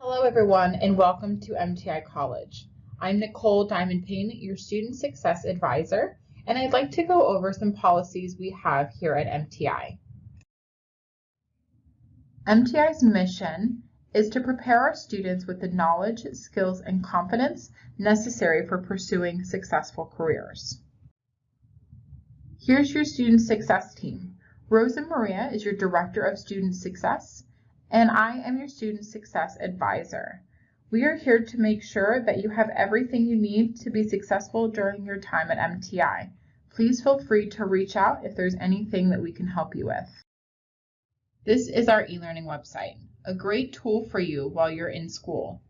Hello everyone and welcome to MTI College. I'm Nicole Diamond Payne, your Student Success Advisor, and I'd like to go over some policies we have here at MTI. MTI's mission is to prepare our students with the knowledge, skills, and confidence necessary for pursuing successful careers. Here's your Student Success team. Rosa Maria is your Director of Student Success, and I am your Student Success Advisor. We are here to make sure that you have everything you need to be successful during your time at MTI. Please feel free to reach out if there's anything that we can help you with. This is our e-learning website, a great tool for you while you're in school.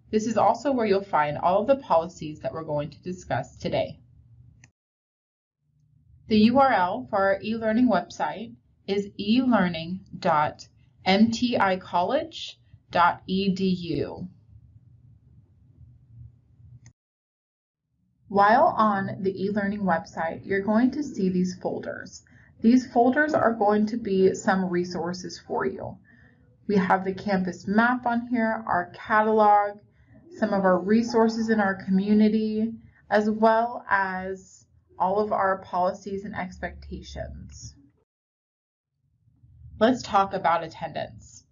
This is also where you'll find all of the policies that we're going to discuss today. The URL for our e-learning website is elearning.mticollege.edu. While on the e-learning website, you're going to see these folders. These folders are going to be some resources for you. We have the campus map on here, our catalog, some of our resources in our community, as well as all of our policies and expectations. Let's talk about attendance.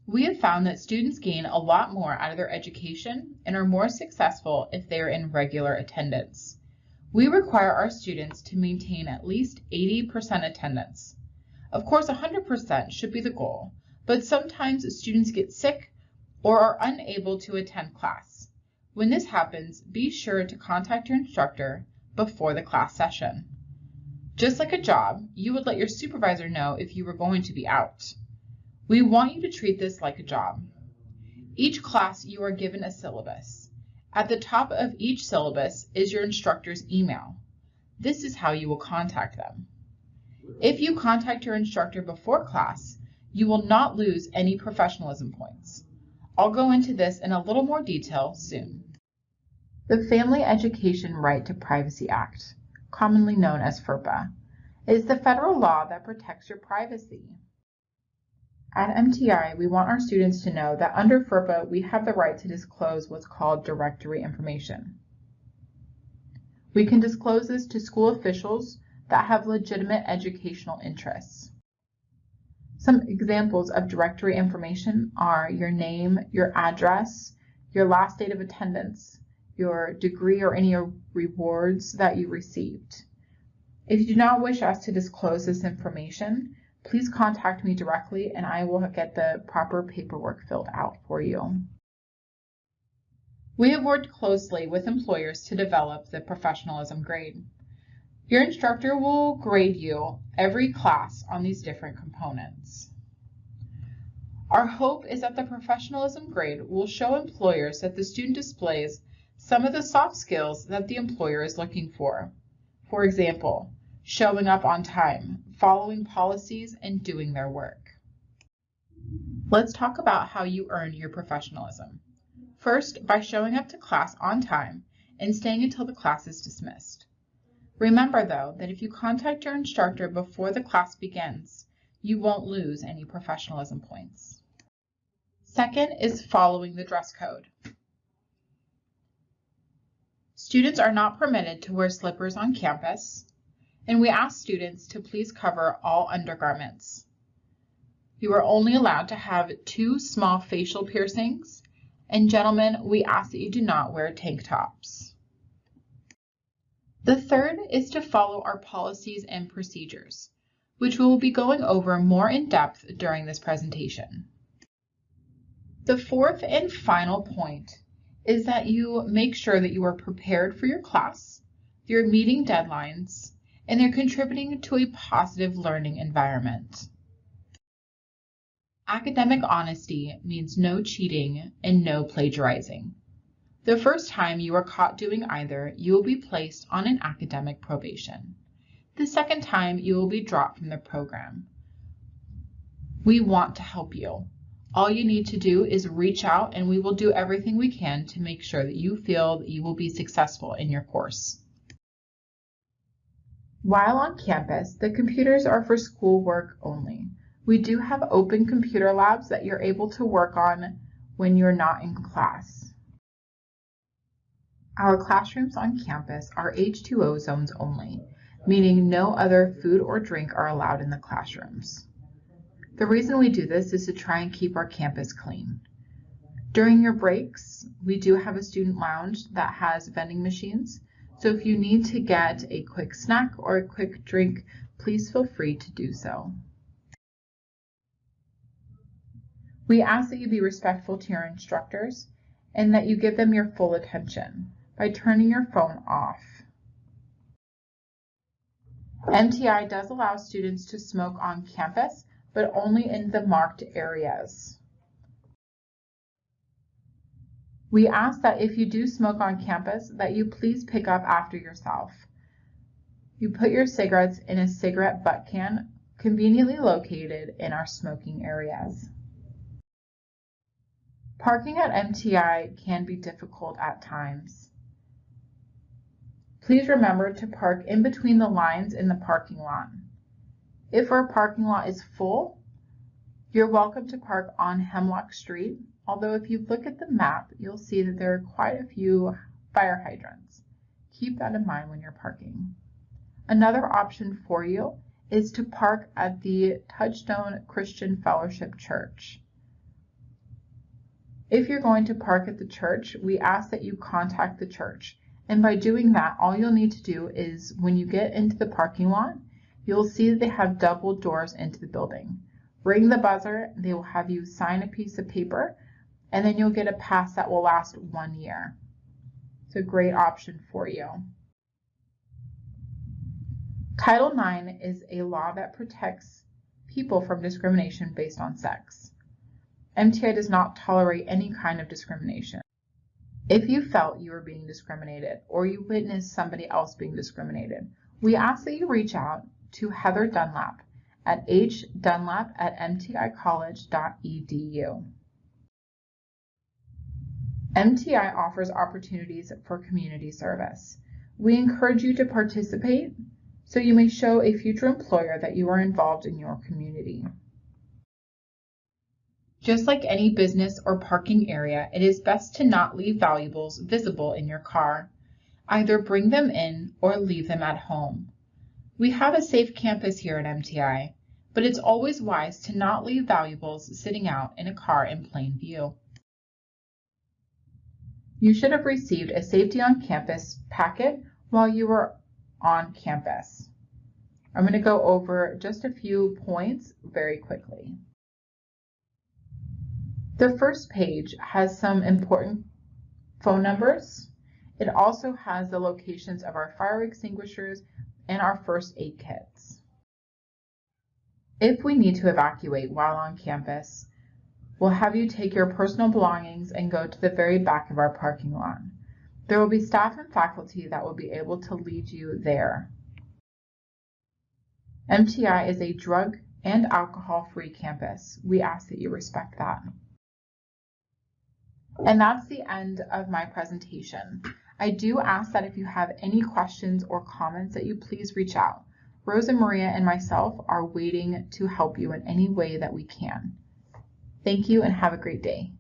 We have found that students gain a lot more out of their education and are more successful if they are in regular attendance. We require our students to maintain at least 80% attendance. Of course, 100% should be the goal, but sometimes students get sick or are unable to attend class. When this happens, be sure to contact your instructor before the class session. Just like a job, you would let your supervisor know if you were going to be out. We want you to treat this like a job. Each class you are given a syllabus. At the top of each syllabus is your instructor's email. This is how you will contact them. If you contact your instructor before class, you will not lose any professionalism points. I'll go into this in a little more detail soon. The Family Education Right to Privacy Act, commonly known as FERPA, is the federal law that protects your privacy. At MTI, we want our students to know that under FERPA, we have the right to disclose what's called directory information. We can disclose this to school officials that have legitimate educational interests. Some examples of directory information are your name, your address, your last date of attendance, your degree or any rewards that you received. If you do not wish us to disclose this information, please contact me directly and I will get the proper paperwork filled out for you. We have worked closely with employers to develop the professionalism grade. Your instructor will grade you every class on these different components. Our hope is that the professionalism grade will show employers that the student displays some of the soft skills that the employer is looking for. For example, showing up on time, following policies, and doing their work. Let's talk about how you earn your professionalism. First, by showing up to class on time and staying until the class is dismissed. Remember, though, that if you contact your instructor before the class begins, you won't lose any professionalism points. Second is following the dress code. Students are not permitted to wear slippers on campus, and we ask students to please cover all undergarments. You are only allowed to have 2 small facial piercings, and gentlemen, we ask that you do not wear tank tops. The third is to follow our policies and procedures, which we will be going over more in depth during this presentation. The fourth and final point is that you make sure that you are prepared for your class, you're meeting deadlines, and they're contributing to a positive learning environment. Academic honesty means no cheating and no plagiarizing. The first time you are caught doing either, you will be placed on an academic probation. The second time, you will be dropped from the program. We want to help you. All you need to do is reach out and we will do everything we can to make sure that you feel that you will be successful in your course. While on campus, the computers are for schoolwork only. We do have open computer labs that you're able to work on when you're not in class. Our classrooms on campus are H2O zones only, meaning no other food or drink are allowed in the classrooms. The reason we do this is to try and keep our campus clean. During your breaks, we do have a student lounge that has vending machines, so if you need to get a quick snack or a quick drink, please feel free to do so. We ask that you be respectful to your instructors and that you give them your full attention by turning your phone off. MTI does allow students to smoke on campus, but only in the marked areas. We ask that if you do smoke on campus, that you please pick up after yourself. You put your cigarettes in a cigarette butt can conveniently located in our smoking areas. Parking at MTI can be difficult at times. Please remember to park in between the lines in the parking lot. If our parking lot is full, you're welcome to park on Hemlock Street, although if you look at the map, you'll see that there are quite a few fire hydrants. Keep that in mind when you're parking. Another option for you is to park at the Touchstone Christian Fellowship Church. If you're going to park at the church, we ask that you contact the church. And by doing that, all you'll need to do is when you get into the parking lot, you'll see that they have double doors into the building. Ring the buzzer, they will have you sign a piece of paper, and then you'll get a pass that will last 1 year. It's a great option for you. Title IX is a law that protects people from discrimination based on sex. MTI does not tolerate any kind of discrimination. If you felt you were being discriminated or you witnessed somebody else being discriminated, we ask that you reach out to Heather Dunlap at hdunlap@mticollege.edu. MTI offers opportunities for community service. We encourage you to participate so you may show a future employer that you are involved in your community. Just like any business or parking area, it is best to not leave valuables visible in your car. Either bring them in or leave them at home. We have a safe campus here at MTI, but it's always wise to not leave valuables sitting out in a car in plain view. You should have received a Safety on Campus packet while you were on campus. I'm going to go over just a few points very quickly. The first page has some important phone numbers. It also has the locations of our fire extinguishers and our first aid kits. If we need to evacuate while on campus, we'll have you take your personal belongings and go to the very back of our parking lot. There will be staff and faculty that will be able to lead you there. MTI is a drug and alcohol-free campus. We ask that you respect that. And that's the end of my presentation. I do ask that if you have any questions or comments that you please reach out. Rosa Maria and myself are waiting to help you in any way that we can. Thank you and have a great day.